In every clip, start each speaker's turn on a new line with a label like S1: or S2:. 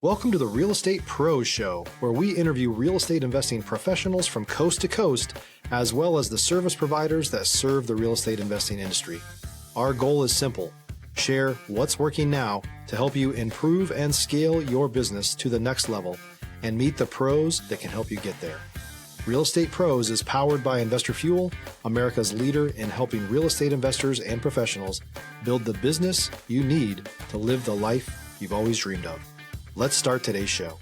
S1: Welcome to the Real Estate Pros Show, where we interview real estate investing professionals from coast to coast, as well as the service providers that serve the real estate investing industry. Our goal is simple: share what's working now to help you improve and scale your business to the next level and meet the pros that can help you get there. Real Estate Pros is powered by Investor Fuel, America's leader in helping real estate investors and professionals build the business you need to live the life you've always dreamed of. Let's start today's show.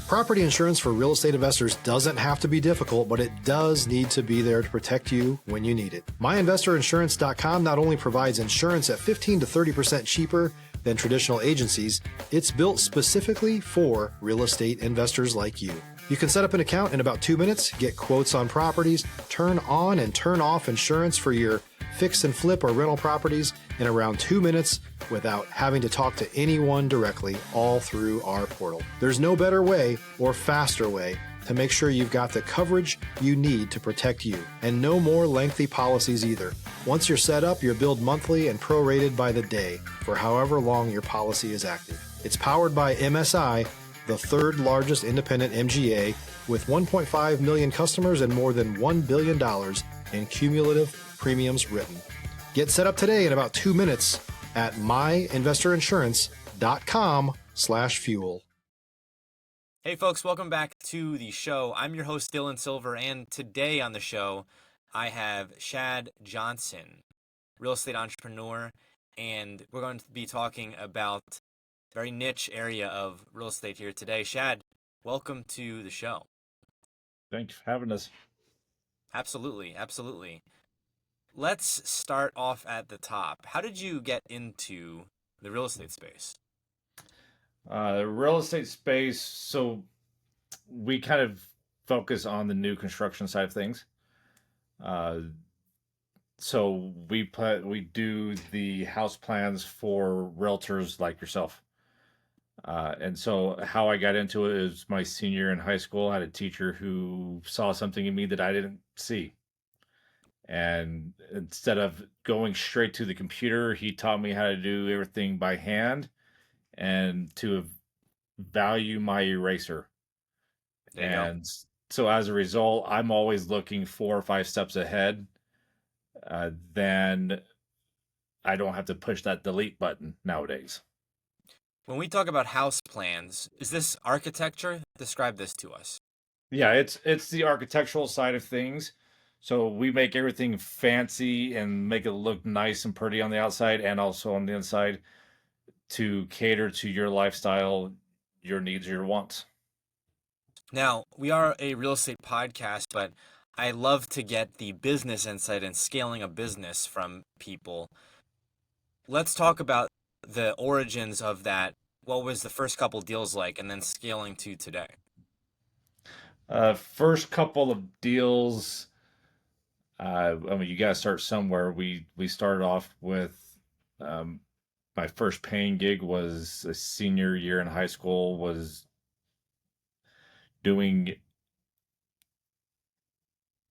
S1: Property insurance for real estate investors doesn't have to be difficult, but it does need to be there to protect you when you need it. MyInvestorInsurance.com not only provides insurance at 15 to 30% cheaper than traditional agencies, it's built specifically for real estate investors like you. You can set up an account in about 2 minutes, get quotes on properties, turn on and turn off insurance for your fix and flip or rental properties in around 2 minutes without having to talk to anyone directly, all through our portal. There's no better way or faster way to make sure you've got the coverage you need to protect you, and no more lengthy policies either. Once you're set up, you're billed monthly and prorated by the day for however long your policy is active. It's powered by MSI, the third largest independent MGA, with 1.5 million customers and more than $1 billion in cumulative premiums written. Get set up today in about 2 minutes at myinvestorinsurance.com/fuel.
S2: Hey folks, welcome back to the show. I'm your host, Dylan Silver, and today on the show, I have Shad Johnson, real estate entrepreneur, and we're going to be talking about a very niche area of real estate here today. Shad, welcome to the show.
S3: Thanks for having us.
S2: Absolutely, absolutely. Let's start off at the top. How did you get into the real estate space?
S3: Real estate space, so we kind of focus on the new construction side of things. So we do the house plans for realtors like yourself. And so how I got into it is my senior year in high school. I had a teacher who saw something in me that I didn't see. And instead of going straight to the computer, he taught me how to do everything by hand and to value my eraser.
S2: There you go.
S3: And so as a result, I'm always looking 4 or 5 steps ahead. Then I don't have to push that delete button nowadays.
S2: When we talk about house plans, is this architecture? Describe this to us.
S3: Yeah, it's the architectural side of things. So we make everything fancy and make it look nice and pretty on the outside and also on the inside to cater to your lifestyle, your needs, your wants.
S2: Now, we are a real estate podcast, but I love to get the business insight and scaling a business from people. Let's talk about the origins of that. What was the first couple deals like, and then scaling to today?
S3: First couple of deals, I mean, you got to start somewhere. We started off with my first paying gig was a senior year in high school, was doing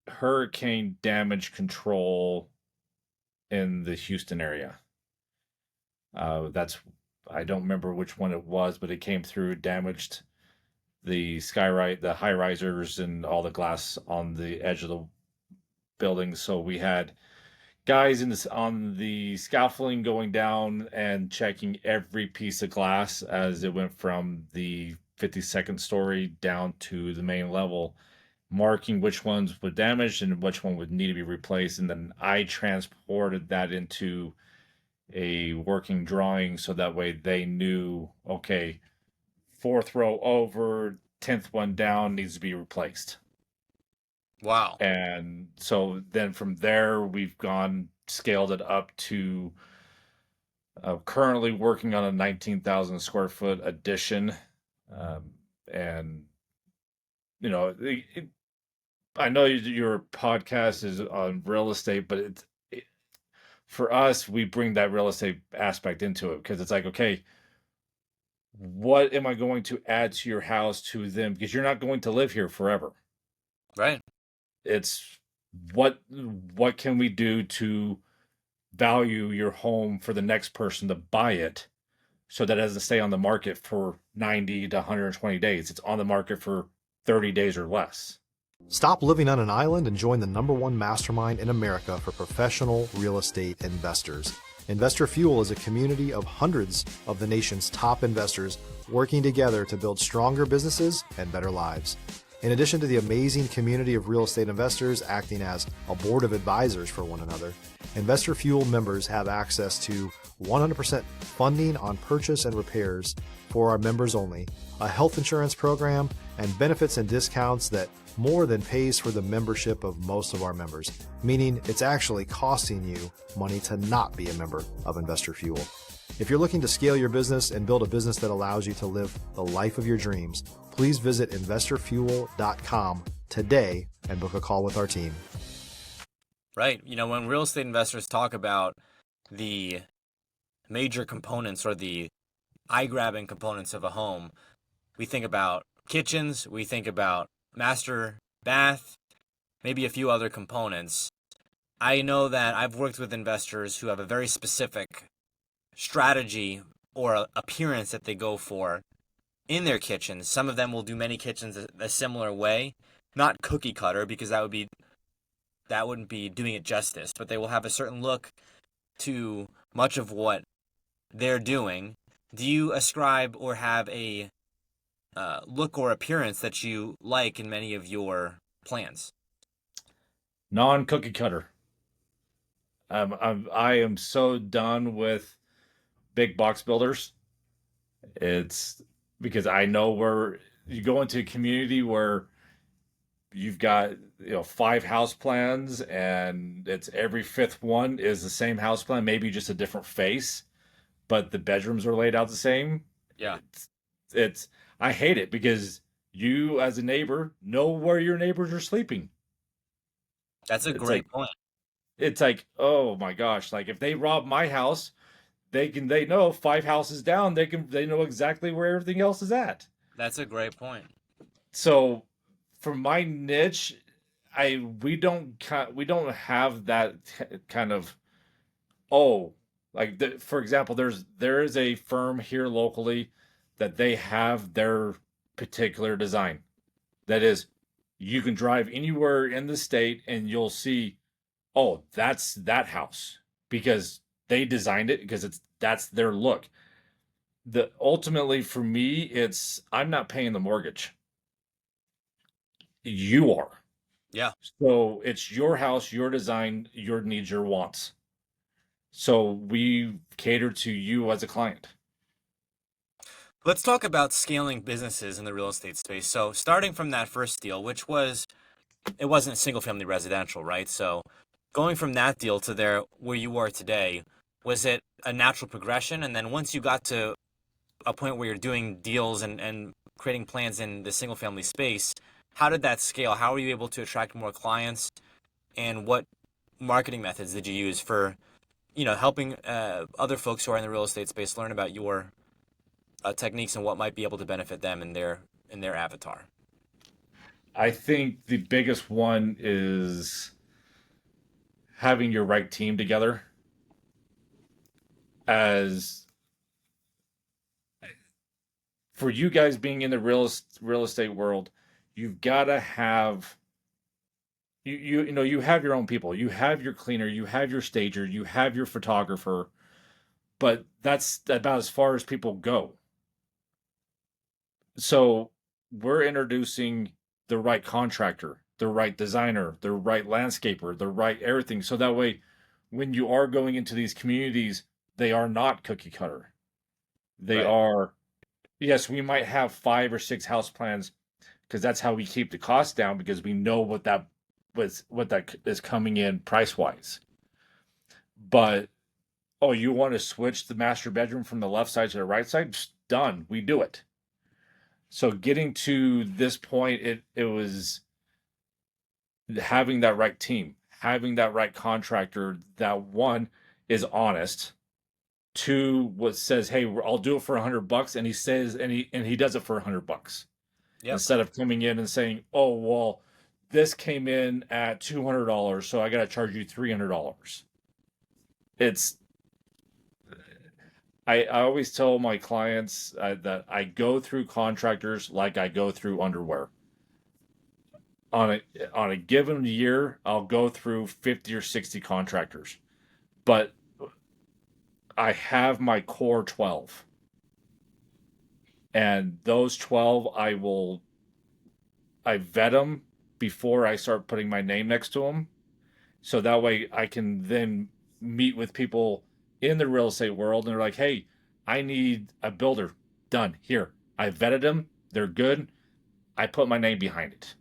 S3: hurricane damage control in the Houston area. I don't remember which one it was, but it came through, damaged the high risers and all the glass on the edge of the building. So we had guys on the scaffolding going down and checking every piece of glass as it went from the 52nd story down to the main level, marking which ones were damaged and which one would need to be replaced. And then I transported that into a working drawing so that way they knew, okay, 4th row over, 10th one down needs to be replaced.
S2: Wow.
S3: And so then from there, we've scaled it up to currently working on a 19,000 square foot addition. And, you know, I know your podcast is on real estate, but for us, we bring that real estate aspect into it because it's like, okay, what am I going to add to your house to them? Because you're not going to live here forever.
S2: Right.
S3: It's what can we do to value your home for the next person to buy it so that it doesn't stay on the market for 90 to 120 days. It's on the market for 30 days or less.
S1: Stop living on an island and join the #1 mastermind in America for professional real estate investors. Investor Fuel is a community of hundreds of the nation's top investors working together to build stronger businesses and better lives. In addition to the amazing community of real estate investors acting as a board of advisors for one another, Investor Fuel members have access to 100% funding on purchase and repairs for our members only, a health insurance program, and benefits and discounts that more than pays for the membership of most of our members, meaning it's actually costing you money to not be a member of Investor Fuel. If you're looking to scale your business and build a business that allows you to live the life of your dreams, please visit investorfuel.com today and book a call with our team.
S2: Right. When real estate investors talk about the major components or the eye-grabbing components of a home, we think about kitchens, we think about master bath, maybe a few other components. I know that I've worked with investors who have a very specific strategy or appearance that they go for in their kitchens. Some of them will do many kitchens a similar way, not cookie cutter, because that wouldn't be doing it justice, but they will have a certain look to much of what they're doing. Do you ascribe or have a look or appearance that you like in many of your plans?
S3: Non-cookie cutter. I am so done with big box builders. It's because I know where you go into a community where you've got 5 house plans, and it's every fifth one is the same house plan, maybe just a different face, but the bedrooms are laid out the same.
S2: Yeah.
S3: It's I hate it because you as a neighbor know where your neighbors are sleeping.
S2: That's a
S3: It's
S2: great
S3: like
S2: point.
S3: it's like, oh my gosh, like if they rob my house, they know 5 houses down, they know exactly where everything else is at.
S2: That's a great point.
S3: So for my niche, we don't have that kind of, oh, like for example, there is a firm here locally that they have their particular design. That is, you can drive anywhere in the state and you'll see, oh, that's that house because they designed it because that's their look. Ultimately for me, it's I'm not paying the mortgage. You are.
S2: Yeah.
S3: So it's your house, your design, your needs, your wants. So we cater to you as a client.
S2: Let's talk about scaling businesses in the real estate space. So starting from that first deal, which it wasn't single family residential, right? So going from that deal to where you are today, was it a natural progression? And then once you got to a point where you're doing deals and creating plans in the single family space, how did that scale? How were you able to attract more clients? And what marketing methods did you use for, helping other folks who are in the real estate space learn about your techniques and what might be able to benefit them in their avatar?
S3: I think the biggest one is having your right team together. As for you guys being in the real estate world, you've got to have you have your own people. You have your cleaner, you have your stager, you have your photographer, but that's about as far as people go. So we're introducing the right contractor, the right designer, the right landscaper, the right everything. So that way, when you are going into these communities, they are not cookie cutter. They
S2: Right.
S3: are, yes, we might have 5 or 6 house plans because that's how we keep the cost down because we know what that is coming in price wise. But oh, you want to switch the master bedroom from the left side to the right side? Psst, done. We do it. So getting to this point, it was having that right team, having that right contractor that one is honest, two what says, hey, I'll do it for $100, and he says and he does it for $100
S2: Yep.
S3: instead of coming in and saying, oh well, this came in at $200, so I got to charge you $300. It's I always tell my clients that I go through contractors like I go through underwear. On a given year, I'll go through 50 or 60 contractors, but I have my core 12, and those 12 I vet them before I start putting my name next to them, so that way I can then meet with people in the real estate world and they're like, hey, I need a builder. Done. Here, I vetted them, they're good, I put my name behind it.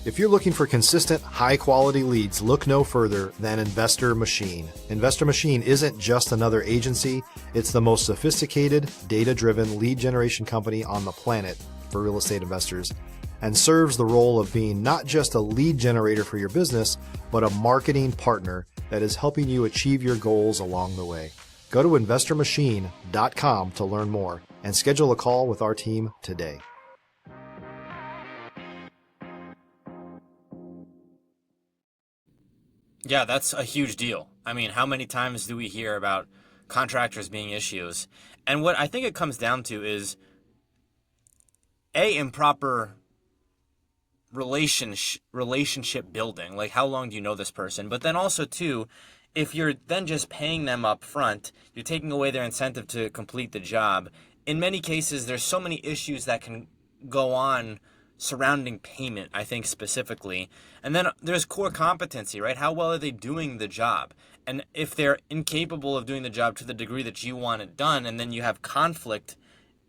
S1: If you're looking for consistent, high-quality leads, look no further than Investor Machine. Investor Machine isn't just another agency. It's the most sophisticated, data-driven lead generation company on the planet for real estate investors, and serves the role of being not just a lead generator for your business, but a marketing partner that is helping you achieve your goals along the way. Go to investormachine.com to learn more and schedule a call with our team today.
S2: Yeah, that's a huge deal. I mean, how many times do we hear about contractors being issues? And what I think it comes down to is improper relationship building. Like, how long do you know this person? But then also, too, if you're then just paying them up front, you're taking away their incentive to complete the job. In many cases, there's so many issues that can go on surrounding payment, I think specifically. And then there's core competency, right? How well are they doing the job? And if they're incapable of doing the job to the degree that you want it done, and then you have conflict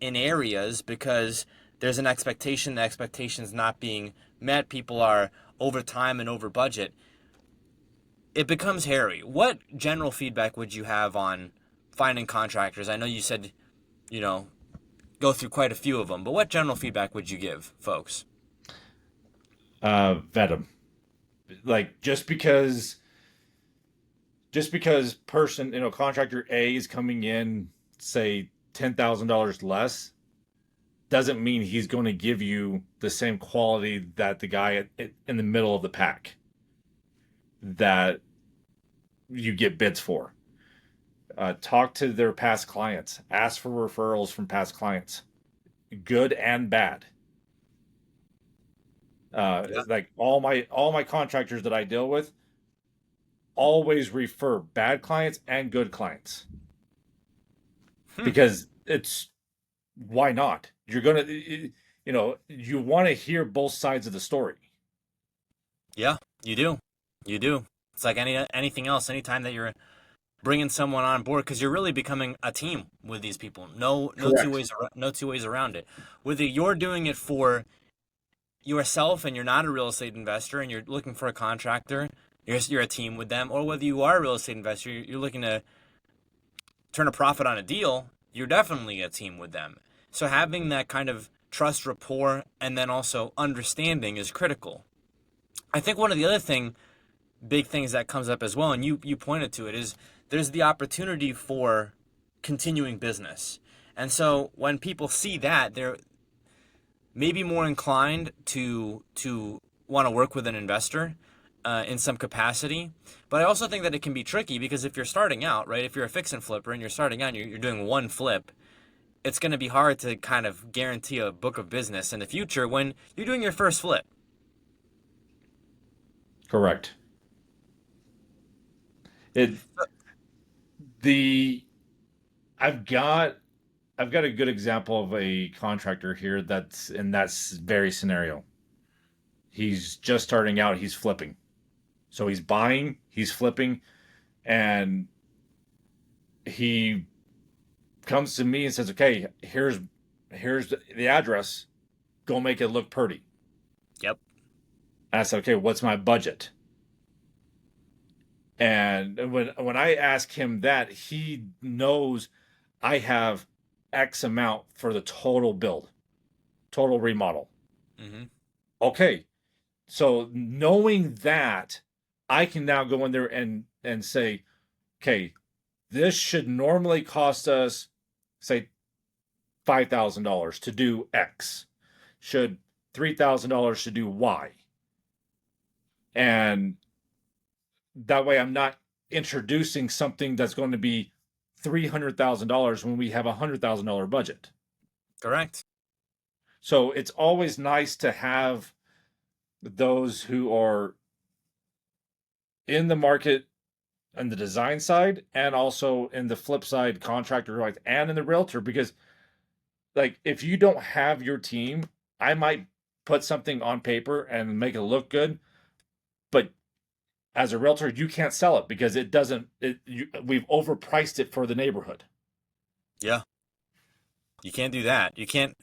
S2: in areas because there's an expectation, the expectation's not being met, people are over time and over budget, it becomes hairy. What general feedback would you have on finding contractors? I know you said, go through quite a few of them, but what general feedback would you give folks?
S3: Vet them. Like, just because contractor A is coming in, say $10,000 less, doesn't mean he's going to give you the same quality that the guy in the middle of the pack that you get bids for. Talk to their past clients. Ask for referrals from past clients, good and bad.
S2: Yeah.
S3: Like all my contractors that I deal with always refer bad clients and good clients, because it's, why not? You're gonna, you want to hear both sides of the story.
S2: Yeah, you do. You do. It's like anything else. Anytime that you're bringing someone on board, because you're really becoming a team with these people. No two
S3: Correct.
S2: ways. No two ways around it. Whether you're doing it for yourself and you're not a real estate investor and you're looking for a contractor, you're a team with them, or whether you are a real estate investor, you're looking to turn a profit on a deal, you're definitely a team with them. So having that kind of trust, rapport, and then also understanding is critical. I think one of the other big things that comes up as well, and you pointed to it, is there's the opportunity for continuing business. And so when people see that, they're maybe more inclined to want to work with an investor in some capacity. But I also think that it can be tricky, because if you're starting out, right, if you're a fix and flipper and you're starting out and you're doing one flip, it's going to be hard to kind of guarantee a book of business in the future when you're doing your first flip.
S3: Correct. It the I've got a good example of a contractor here that's in that very scenario. He's just starting out, he's flipping. So he's buying, he's flipping, and he comes to me and says, "Okay, here's the address. Go make it look pretty."
S2: Yep.
S3: And I said, "Okay, what's my budget?" And when I ask him that, he knows I have X amount for the total build, total remodel.
S2: Mm-hmm.
S3: Okay, so knowing that, I can now go in there and say, okay, this should normally cost us, say, $5,000 to do X. Should $3,000 to do Y. And that way I'm not introducing something that's going to be $300,000 when we have a $100,000 budget.
S2: Correct.
S3: So it's always nice to have those who are in the market on the design side and also in the flip side, contractor and in the realtor, because like if you don't have your team, I might put something on paper and make it look good, but as a realtor, you can't sell it because it doesn't. We've overpriced it for the neighborhood.
S2: Yeah, you can't do that. You can't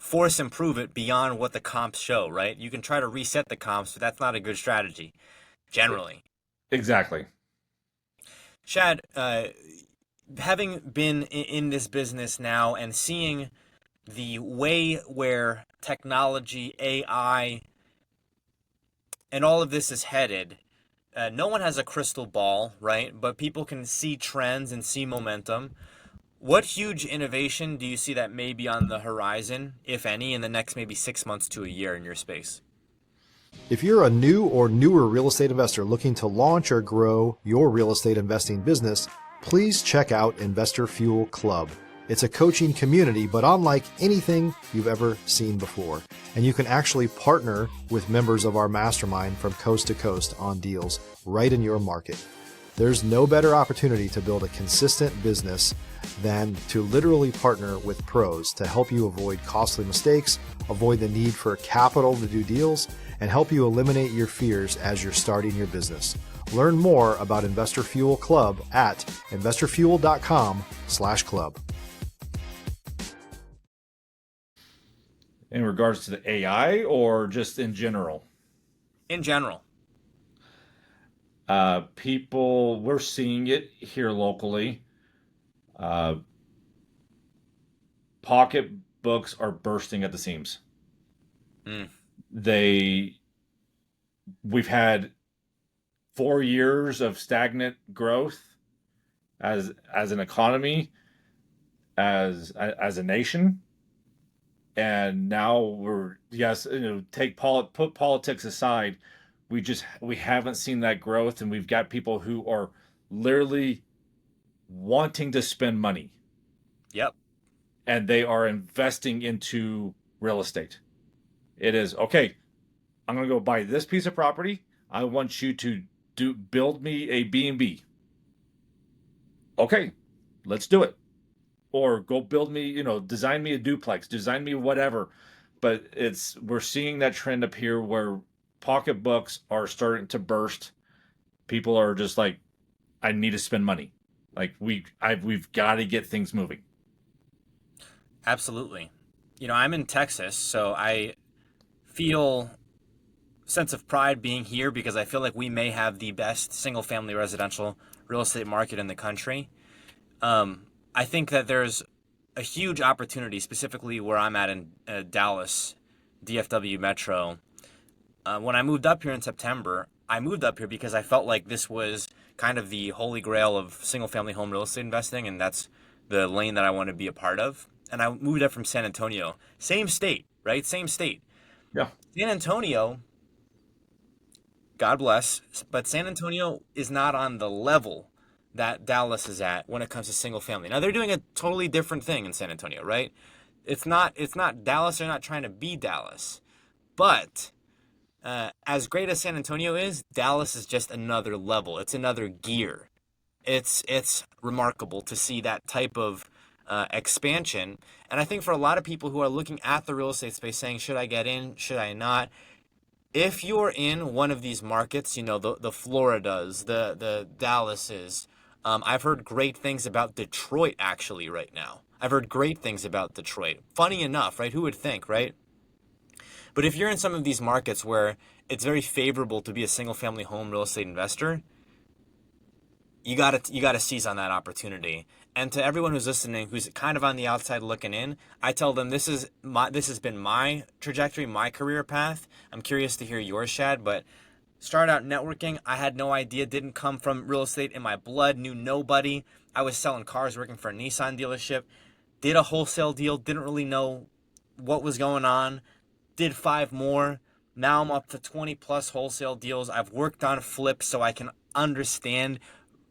S2: force improve it beyond what the comps show, right? You can try to reset the comps, but that's not a good strategy, generally.
S3: Exactly.
S2: Shad, having been in this business now and seeing the way where technology, AI, and all of this is headed, no one has a crystal ball, right? But people can see trends and see momentum. What huge innovation do you see that may be on the horizon, if any, in the next maybe 6 months to a year in your space?
S1: If you're a new or newer real estate investor looking to launch or grow your real estate investing business, please check out Investor Fuel Club. It's a coaching community, but unlike anything you've ever seen before. And you can actually partner with members of our mastermind from coast to coast on deals right in your market. There's no better opportunity to build a consistent business than to literally partner with pros to help you avoid costly mistakes, avoid the need for capital to do deals, and help you eliminate your fears as you're starting your business. Learn more about Investor Fuel Club at investorfuel.com/club.
S3: In regards to the AI or just in general?
S2: In general.
S3: People, we're seeing it here locally. Pocketbooks are bursting at the seams.
S2: Mm.
S3: We've had 4 years of stagnant growth as an economy, as a nation, and now we're put politics aside. We haven't seen that growth, and we've got people who are literally wanting to spend money.
S2: Yep.
S3: And they are investing into real estate. It is, okay, I'm going to go buy this piece of property. I want you to build me a B&B. Okay, let's do it. Or go build me, design me a duplex, design me whatever. But we're seeing that trend appear where pocketbooks are starting to burst. People are just like, I need to spend money. Like we've got to get things moving.
S2: Absolutely. I'm in Texas, so I feel sense of pride being here because I feel like we may have the best single-family residential real estate market in the country. I think that there's a huge opportunity, specifically where I'm at in Dallas, DFW Metro. When I moved up here in September, I moved up here because I felt like this was kind of the holy grail of single-family home real estate investing, and that's the lane that I want to be a part of. And I moved up from San Antonio. Same state, right? Same state.
S3: Yeah.
S2: San Antonio, God bless, but San Antonio is not on the level that Dallas is at when it comes to single family. Now they're doing a totally different thing in San Antonio, right? It's not Dallas. They're not trying to be Dallas, but as great as San Antonio is, Dallas is just another level. It's another gear. It's remarkable to see that type of expansion. And I think for a lot of people who are looking at the real estate space saying, should I get in? Should I not? If you're in one of these markets, the Floridas, the Dallases, I've heard great things about Detroit actually right now. I've heard great things about Detroit. Funny enough, right? Who would think, right? But if you're in some of these markets where it's very favorable to be a single family home real estate investor, you gotta seize on that opportunity. And to everyone who's listening, who's kind of on the outside looking in, I tell them this has been my trajectory, my career path. I'm curious to hear yours, Shad, but started out networking. I had no idea, didn't come from real estate in my blood, knew nobody. I was selling cars, working for a Nissan dealership, did a wholesale deal, didn't really know what was going on, did 5 more, Now I'm up to 20 plus wholesale deals. I've worked on flips so I can understand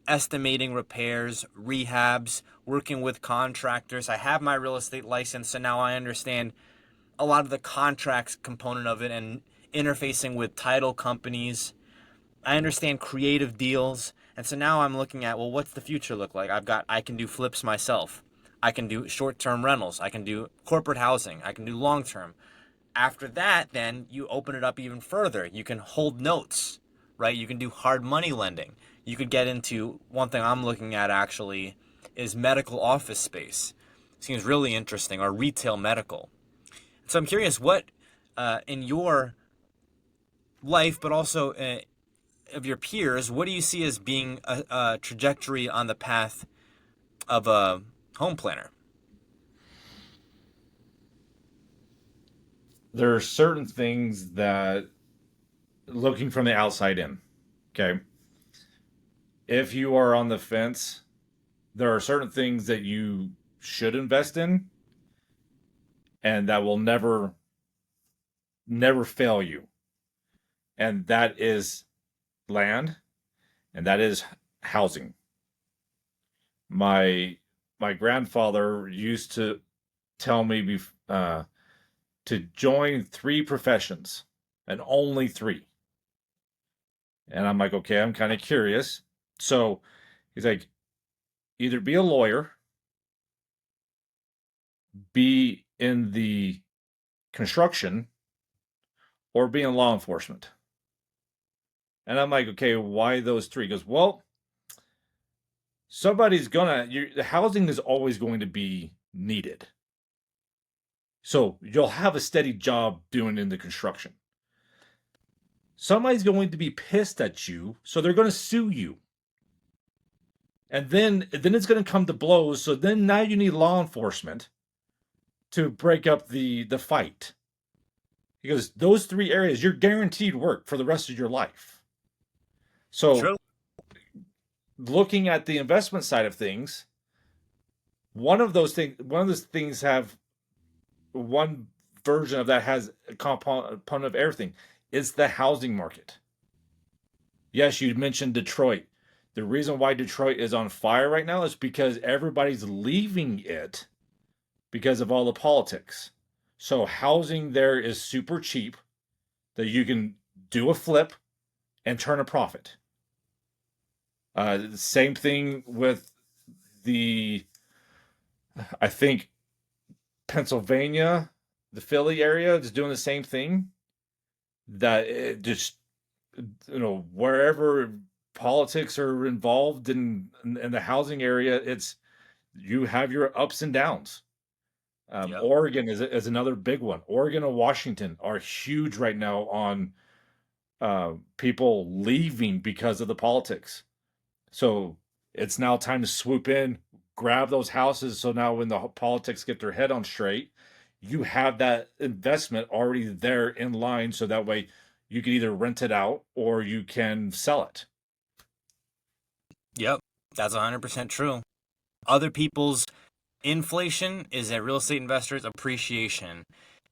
S2: estimating repairs, rehabs, working with contractors. I have my real estate license, so now I understand a lot of the contracts component of it and interfacing with title companies. I understand creative deals. And so now I'm looking at, well, what's the future look like? I can do flips myself. I can do short-term rentals. I can do corporate housing. I can do long-term. After that, then you open it up even further. You can hold notes, right? You can do hard money lending. You could get into, one thing I'm looking at actually is medical office space. Seems really interesting, or retail medical. So I'm curious, what in your life, but also of your peers, what do you see as being a trajectory on the path of a home planner?
S3: There are certain things that, looking from the outside in, okay, if you are on the fence, there are certain things that you should invest in and that will never fail you. And that is land, and that is housing. My grandfather used to tell me to join 3 professions, and only 3. And I'm like, okay, I'm kind of curious. So he's like, either be a lawyer, be in the construction, or be in law enforcement. And I'm like, okay, why those 3? He goes, well, the housing is always going to be needed. So you'll have a steady job doing in the construction. Somebody's going to be pissed at you, so they're going to sue you. And then it's going to come to blows, so then now you need law enforcement to break up the fight. Because those 3 areas, you're guaranteed work for the rest of your life. So
S2: True.
S3: Looking at the investment side of things, one of those things have one version of that has a component of everything. It's the housing market. Yes, you mentioned Detroit. The reason why Detroit is on fire right now is because everybody's leaving it because of all the politics. So housing there is super cheap that you can do a flip and turn a profit. Same thing with I think Pennsylvania, the Philly area is doing the same thing. That it just, wherever politics are involved in the housing area, you have your ups and downs.
S2: Yep.
S3: Oregon is another big one. Oregon and Washington are huge right now on people leaving because of the politics. So it's now time to swoop in, grab those houses. So now when the politics get their head on straight, you have that investment already there in line. So that way you can either rent it out or you can sell it.
S2: Yep, that's 100% true. Other people's inflation is a real estate investor's appreciation,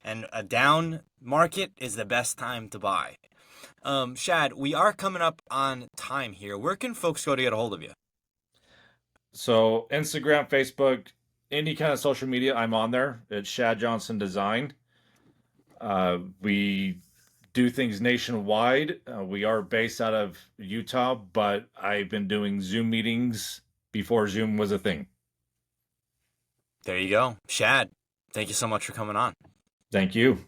S2: and a down market is the best time to buy. Shad, we are coming up on time here. Where can folks go to get a hold of you?
S3: So Instagram, Facebook, any kind of social media, I'm on there. It's Shad Johnson Design. We do things nationwide. We are based out of Utah, but I've been doing Zoom meetings before Zoom was a thing.
S2: There you go. Shad, thank you so much for coming on.
S3: Thank you.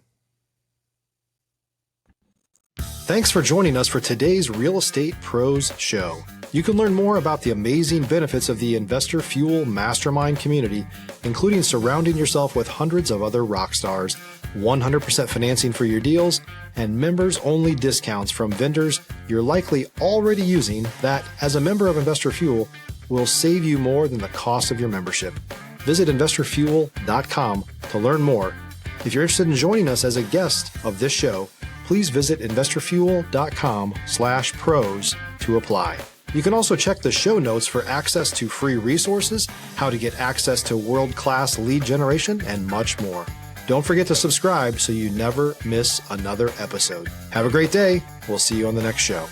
S1: Thanks for joining us for today's Real Estate Pros Show. You can learn more about the amazing benefits of the Investor Fuel Mastermind community, including surrounding yourself with hundreds of other rock stars, 100% financing for your deals, and members-only discounts from vendors you're likely already using that, as a member of Investor Fuel, will save you more than the cost of your membership. Visit investorfuel.com to learn more. If you're interested in joining us as a guest of this show, please visit investorfuel.com/pros to apply. You can also check the show notes for access to free resources, how to get access to world-class lead generation, and much more. Don't forget to subscribe so you never miss another episode. Have a great day. We'll see you on the next show.